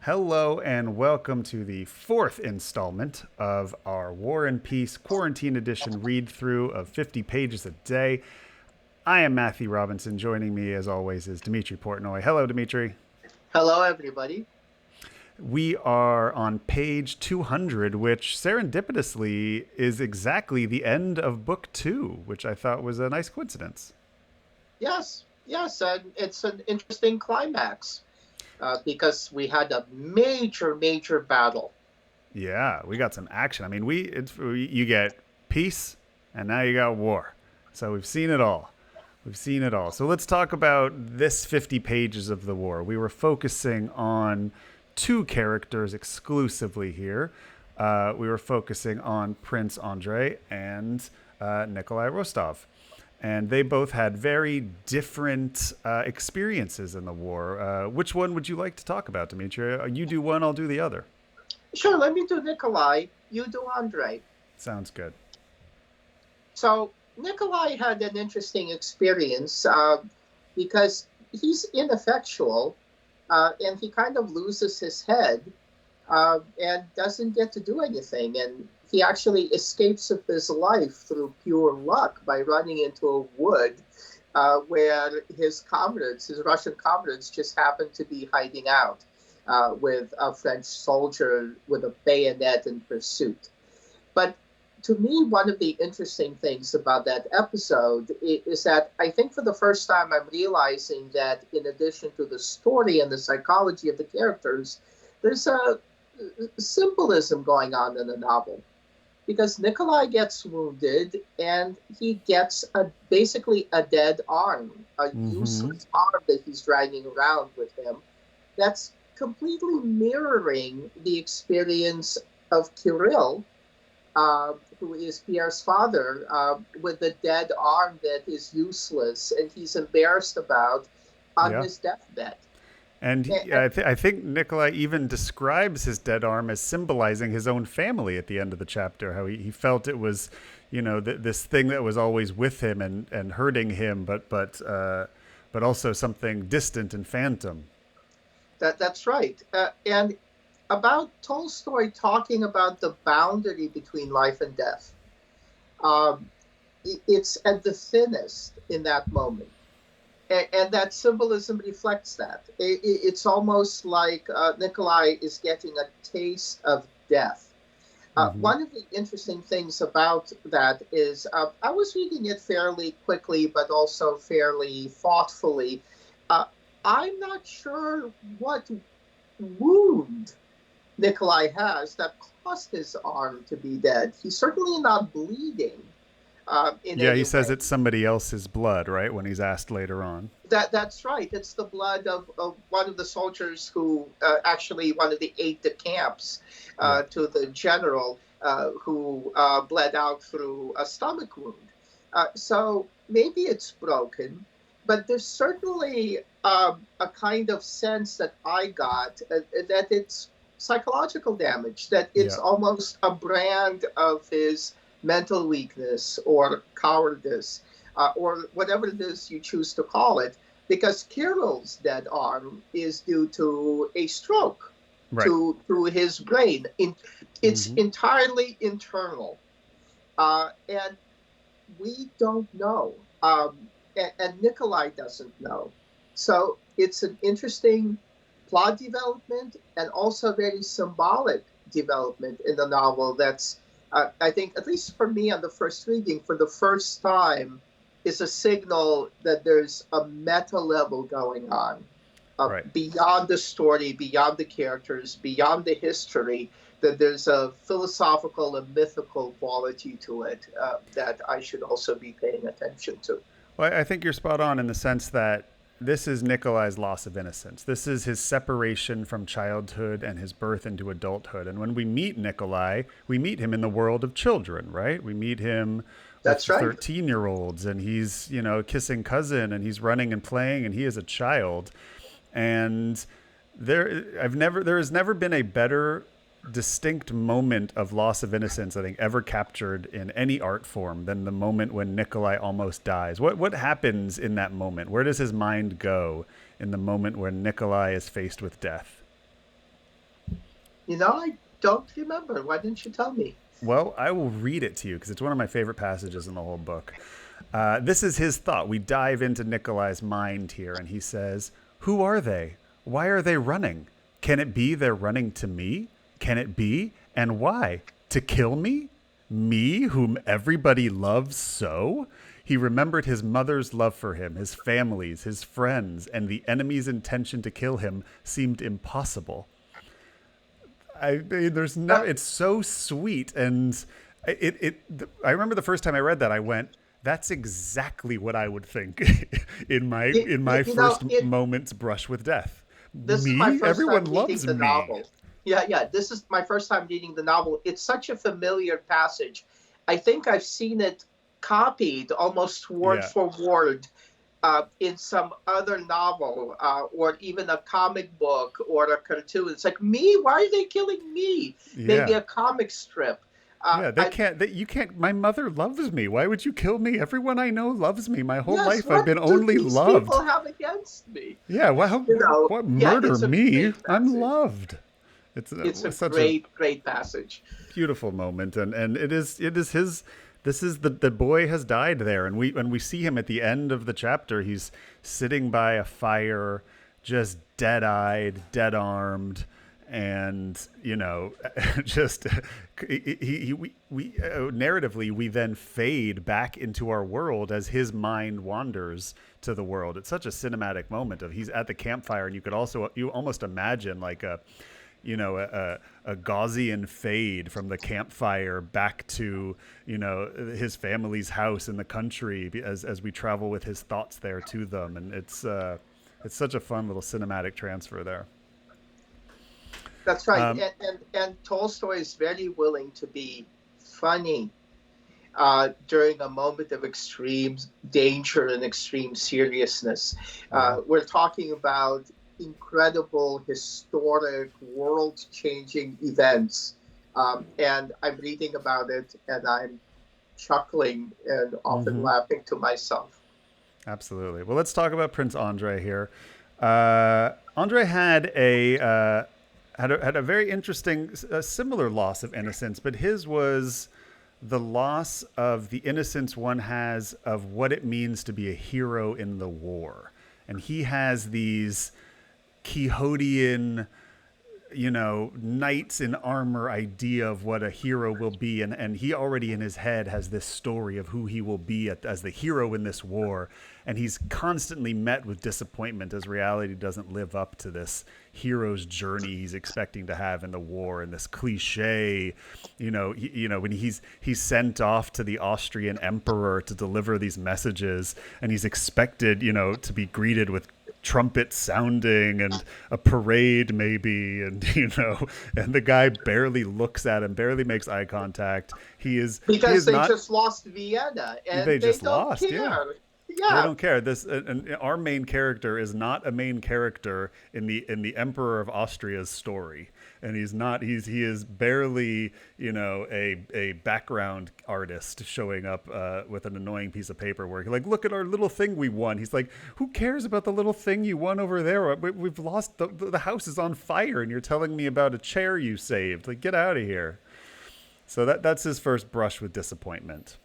Hello and welcome to the fourth installment of our War and Peace Quarantine Edition read through of 50 pages a day. I am Matthew Robinson. Joining me, as always, is Dimitri Portnoy. Hello, Dimitri. Hello, everybody. We are on page 200, which serendipitously is exactly the end of book two, which I thought was a nice coincidence. Yes, and it's an interesting climax because we had a major battle. Yeah, we got some action. I mean, you get peace, and now you got war. So we've seen it all. We've seen it all. So let's talk about this 50 pages of the war. We were focusing on two characters exclusively here. We were focusing on Prince Andrey and Nikolai Rostov. And they both had very different experiences in the war. Which one would you like to talk about, Dimitri? You do one, I'll do the other. Sure, let me do Nikolai, you do Andrei. Sounds good. So, Nikolai had an interesting experience because he's ineffectual and he kind of loses his head and doesn't get to do anything. And he actually escapes of his life through pure luck by running into a wood where his comrades, his Russian comrades, just happen to be hiding out with a French soldier with a bayonet in pursuit. But to me, one of the interesting things about that episode is that I think for the first time I'm realizing that in addition to the story and the psychology of the characters, there's a symbolism going on in the novel. Because Nikolai gets wounded and he gets basically a dead arm, a useless arm that he's dragging around with him. That's completely mirroring the experience of Kirill, who is Pierre's father, with a dead arm that is useless and he's embarrassed about on Yeah. his deathbed. And I think Nikolai even describes his dead arm as symbolizing his own family at the end of the chapter, how he felt it was, this thing that was always with him and hurting him, but also something distant and phantom. That's right. And about Tolstoy talking about the boundary between life and death, um, it's at the thinnest in that moment. And that symbolism reflects that. It's almost like Nikolai is getting a taste of death. Hmm. One of the interesting things about that is I was reading it fairly quickly, but also fairly thoughtfully. Uh, I'm not sure what wound Nikolai has that caused his arm to be dead. He's certainly not bleeding in Yeah, any he says way. it's somebody else's blood, right? When he's asked later on. That's right. It's the blood of one of the soldiers who actually one of the aide-de-camps Yeah. to the general who bled out through a stomach wound. So maybe it's broken, but there's certainly a kind of sense that I got that it's psychological damage, that it's Yeah. almost a brand of his mental weakness or cowardice or whatever it is you choose to call it, because Kirill's dead arm is due to a stroke Right. to his brain. It's Hmm. entirely internal, and we don't know, and Nikolai doesn't know. So it's an interesting plot development and also very symbolic development in the novel. That's, I think, at least for me on the first reading, for the first time, is a signal that there's a meta level going on Right. beyond the story, beyond the characters, beyond the history, that there's a philosophical and mythical quality to it that I should also be paying attention to. Well, I think you're spot on in the sense that this is Nikolai's loss of innocence. This is his separation from childhood and his birth into adulthood. And when we meet Nikolai, we meet him in the world of children, right? We meet him with That's the right. 13-year-olds and he's, kissing cousin and he's running and playing and he is a child. And there has never been a better distinct moment of loss of innocence I think ever captured in any art form than the moment when Nikolai almost dies. What happens in that moment? Where does his mind go in the moment when Nikolai is faced with death? I don't remember. Why didn't you tell me? Well, I will read it to you because it's one of my favorite passages in the whole book. This is his thought. We dive into Nikolai's mind here, and he says, "Who are they? Why are they running? Can it be they're running to me? Can it be? And why? To kill me? Me, whom everybody loves so?" He remembered his mother's love for him, his family's, his friends, and the enemy's intention to kill him seemed impossible. I mean, there's no. Uh, It's so sweet, and I remember the first time I read that, I went, "That's exactly what I would think in my first moment's brush with death." this is my Me, first everyone time reading loves the me. novel. Yeah, yeah. This is my first time reading the novel. It's such a familiar passage. I think I've seen it copied almost word Yeah, for word in some other novel or even a comic book or a cartoon. It's like, me? Why are they killing me? Maybe yeah, a comic strip. yeah. They I can't. You can't. My mother loves me. Why would you kill me? Everyone I know loves me. My whole Yes. life I've What been do only these people loved. have against me? Yeah. Wow. What Yeah, murder it's a me? great I'm passage. loved. It's It's a such a great, great passage. beautiful moment, and it is his. This is the boy has died there, and we see him at the end of the chapter. He's sitting by a fire, just dead eyed, dead armed, and just narratively we then fade back into our world as his mind wanders to the world. It's such a cinematic moment of he's at the campfire, and you almost imagine like a Gaussian fade from the campfire back to his family's house in the country as we travel with his thoughts there to them, and it's such a fun little cinematic transfer there. That's right. Um, And Tolstoy is very willing to be funny during a moment of extreme danger and extreme seriousness. yeah, We're talking about incredible, historic, world changing events. And I'm reading about it and I'm chuckling and often hmm, laughing to myself. absolutely. Well, let's talk about Prince Andrei here. Andre had a very interesting, similar loss of innocence, but his was the loss of the innocence one has of what it means to be a hero in the war. And he has these Quixotean, knights in armor idea of what a hero will be. And he already in his head has this story of who he will be as the hero in this war. And he's constantly met with disappointment as reality doesn't live up to this hero's journey he's expecting to have in the war, and this cliche, when he's sent off to the Austrian emperor to deliver these messages, and he's expected, to be greeted with trumpet sounding and a parade maybe, and and the guy barely looks at him, barely makes eye contact. He Because is they not. just lost Vienna and They they just don't lost, yeah. care. They Yeah, don't care. And our main character is not a main character in the Emperor of Austria's story, and he's not. He is barely a background artist showing up with an annoying piece of paper where like, look at our little thing we won. He's like, who cares about the little thing you won over there? We've lost the house is on fire, and you're telling me about a chair you saved. Like, get out of here. So that's his first brush with disappointment.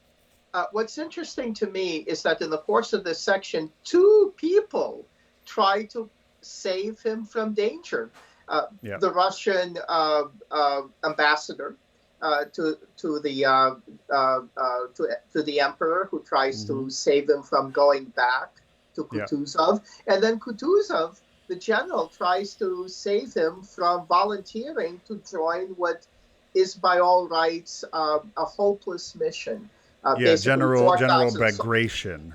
what's interesting to me is that in the course of this section, two people try to save him from danger. Yeah. The Russian ambassador to the emperor, who tries Hmm. to save him from going back to Yeah. Kutuzov, and then Kutuzov, the general, tries to save him from volunteering to join what is by all rights a hopeless mission. Yeah, Basically, General 4,000 Bagration,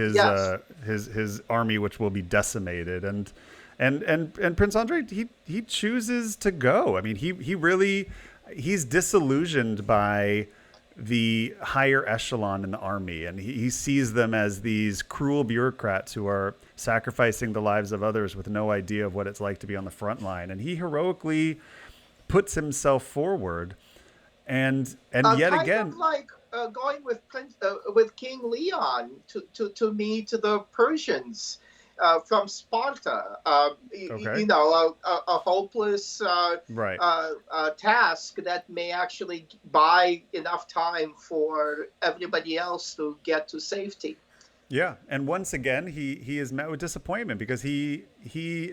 Yes, his army, which will be decimated, and Prince Andrei, he chooses to go. I mean, he's disillusioned by the higher echelon in the army, and he sees them as these cruel bureaucrats who are sacrificing the lives of others with no idea of what it's like to be on the front line, and he heroically puts himself forward, and yet kind of again. like going with King Leon to meet the Persians. from Sparta. Okay. A hopeless Right. task that may actually buy enough time for everybody else to get to safety. Yeah, and once again, he is met with disappointment because he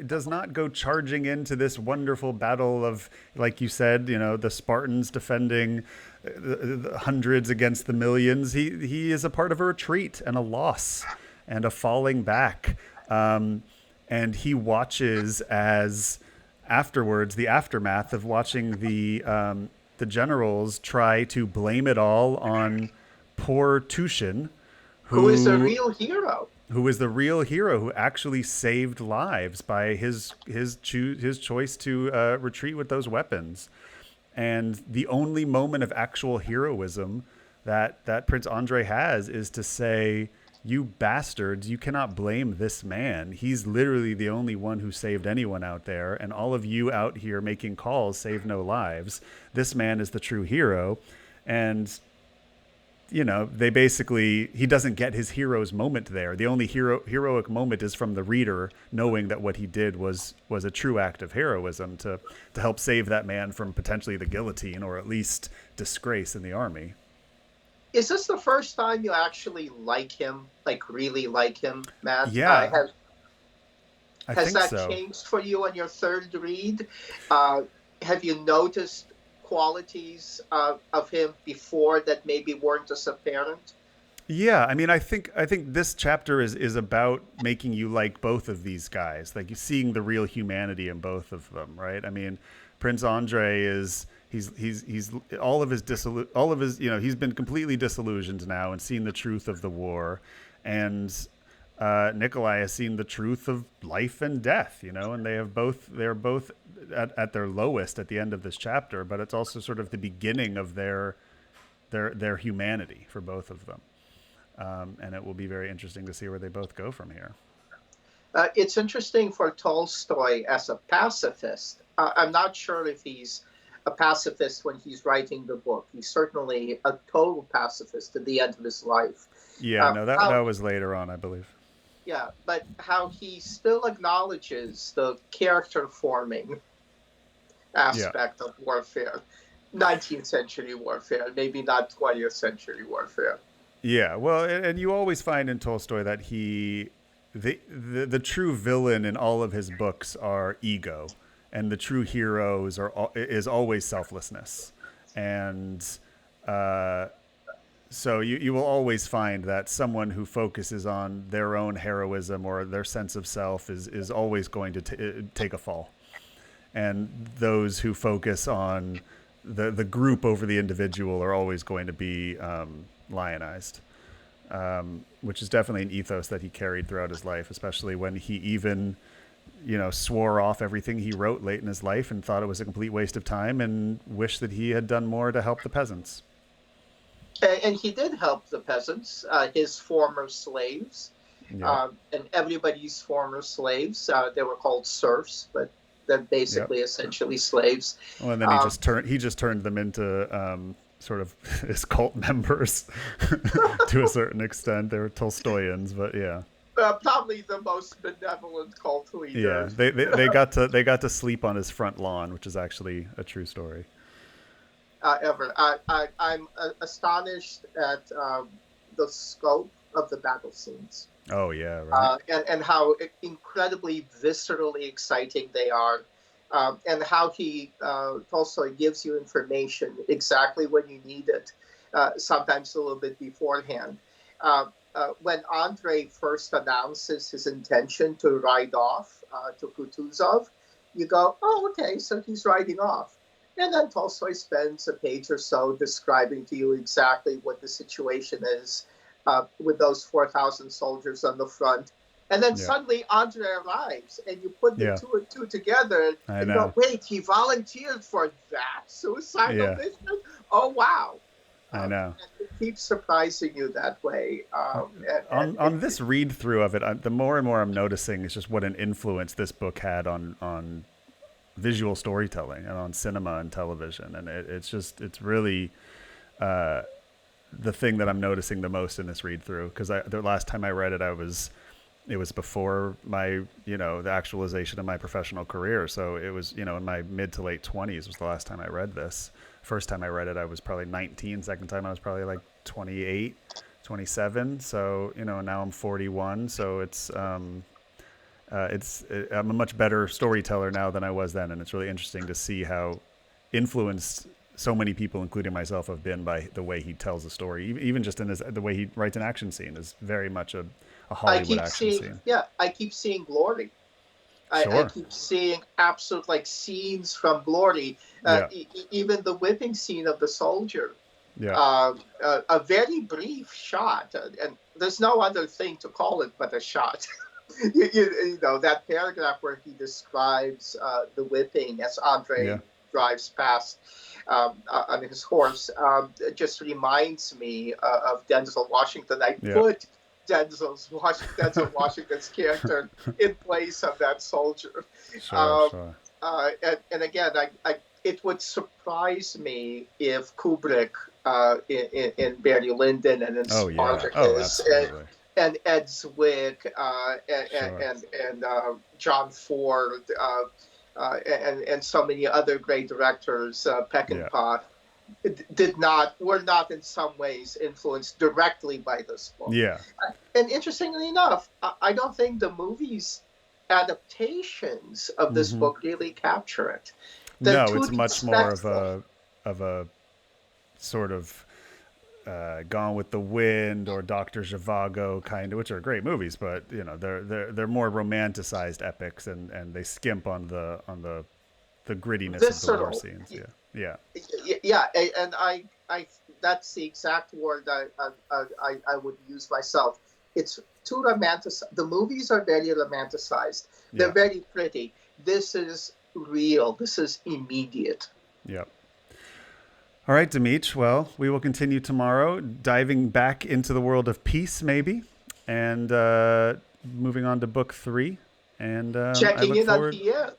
does not go charging into this wonderful battle of, like you said, the Spartans defending the hundreds against the millions. He is a part of a retreat and a loss and a falling back, and he watches as afterwards the aftermath of watching the generals try to blame it all on poor Tushin, Who is a who real hero? who is the real hero who actually saved lives by his choice to retreat with those weapons. And the only moment of actual heroism that Prince Andrei has is to say, "You bastards, you cannot blame this man. He's literally the only one who saved anyone out there, and all of you out here making calls save no lives. This man is the true hero." And they basically, he doesn't get his hero's moment there. The only heroic moment is from the reader knowing that what he did was a true act of heroism to help save that man from potentially the guillotine or at least disgrace in the army. Is this the first time you actually like him, like really like him, Matt? Yeah, I Has think that so. changed for you on your third read? Uh, have you noticed qualities of him before that maybe weren't as apparent? Yeah, I mean, I think this chapter is about making you like both of these guys, like you seeing the real humanity in both of them, right? I mean, Prince Andre is he's all of his he's been completely disillusioned now and seen the truth of the war, and Nikolai has seen the truth of life and death, and they're both at their lowest at the end of this chapter, but it's also sort of the beginning of their humanity for both of them. And it will be very interesting to see where they both go from here. It's interesting for Tolstoy as a pacifist. I'm not sure if he's a pacifist when he's writing the book. He's certainly a total pacifist at the end of his life. Yeah, no, that How, was later on, I believe. yeah, but how he still acknowledges the character forming Yeah, aspect of warfare, 19th century warfare, maybe not 20th century warfare. yeah. Well, and you always find in Tolstoy that the true villain in all of his books are ego, and the true heroes is always selflessness, and uh, so you will always find that someone who focuses on their own heroism or their sense of self is always going to take a fall, and those who focus on the group over the individual are always going to be lionized, which is definitely an ethos that he carried throughout his life, especially when he even swore off everything he wrote late in his life and thought it was a complete waste of time and wished that he had done more to help the peasants. And he did help the peasants, his former slaves, Yeah. and everybody's former slaves. They were called serfs, but they're Yep. basically essentially slaves. Well, and then Um, he just turned them into sort of his cult members to a certain extent. They were Tolstoyans, but yeah. Probably the most benevolent cult Yeah, leader they got to sleep on his front lawn, which is actually a true story. ever. I'm astonished at the scope of the battle scenes, Oh yeah, right. and how incredibly viscerally exciting they are, and how Tolstoy gives you information exactly when you need it, sometimes a little bit beforehand. When Andrei first announces his intention to ride off to Kutuzov, you go, "Oh, okay, so he's riding off." And then Tolstoy spends a page or so describing to you exactly what the situation is with those 4,000 soldiers on the front. And then Yeah, suddenly Andre arrives, and you put the yeah, two and two together, I and you go, know. wait, he volunteered for that suicidal Yeah, mission? Oh, wow. I know. And it keeps surprising you that way. On this read through of it, the more and more I'm noticing is just what an influence this book had on visual storytelling and on cinema and television, and it's really the thing that I'm noticing the most in this read through, because the last time I read it, I was it was before my, the actualization of my professional career. So it was, in my mid to late 20s was the last time I read this. First time I read it, I was probably 19. Second time I was probably like 28, 27. So, now I'm 41. So I'm a much better storyteller now than I was then. And it's really interesting to see how influenced so many people, including myself, have been by the way he tells a story. Even just in the way he writes an action scene is very much a Hollywood action scene. Yeah, I keep seeing Glory. I Sure. keep seeing absolute like scenes from Glory. Yeah. Even the whipping scene of the soldier. Yeah. A very brief shot, and there's no other thing to call it but a shot. That paragraph where he describes the whipping as Andre Yeah. drives past on his horse just reminds me of Denzel Washington. I Yeah. put Denzel Washington's character in place of that soldier. Sure. Um, Sure. and again, it would surprise me if Kubrick in Barry Lyndon and in Oh yeah. Oh, Spartacus absolutely. and Ed Zwick Sure. and John Ford and so many other great directors, Yeah. Peckinpah, were not in some ways influenced directly by this book. Yeah. And interestingly enough, I don't think the movies adaptations of this Mm-hmm. book really capture it. They're No, too it's much more of disrespectful. a sort of Gone with the Wind or Doctor Zhivago kind of, which are great movies, but they're more romanticized epics, and they skimp on the grittiness of the war Visceral. scenes. Yeah. Yeah. Yeah, and I that's the exact word I would use myself. It's too romanticized. The movies are very romanticized. They're Yeah. very pretty. This is real. This is immediate. Yep. All right, Dimitri. Well, we will continue tomorrow, diving back into the world of peace, maybe, and moving on to book 3. And I Checking look in on forward. Pierre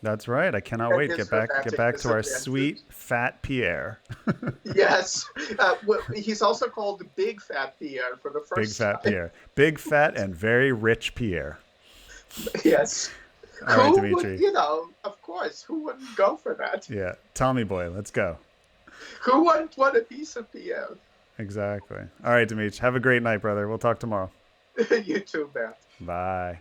That's right. I cannot and wait. his Get romantic back to our misadventures. sweet fat Pierre. Yes, he's also called Big Fat Pierre for the Big first fat time. Pierre. Big fat and very rich Pierre. Yes, All right, who would Dimitri. of course, who wouldn't go for that? Yeah. Tommy boy, let's go. Who wouldn't want a piece of Pierre? Exactly. All right, Dimitri. Have a great night, brother. We'll talk tomorrow. You too, man. Bye.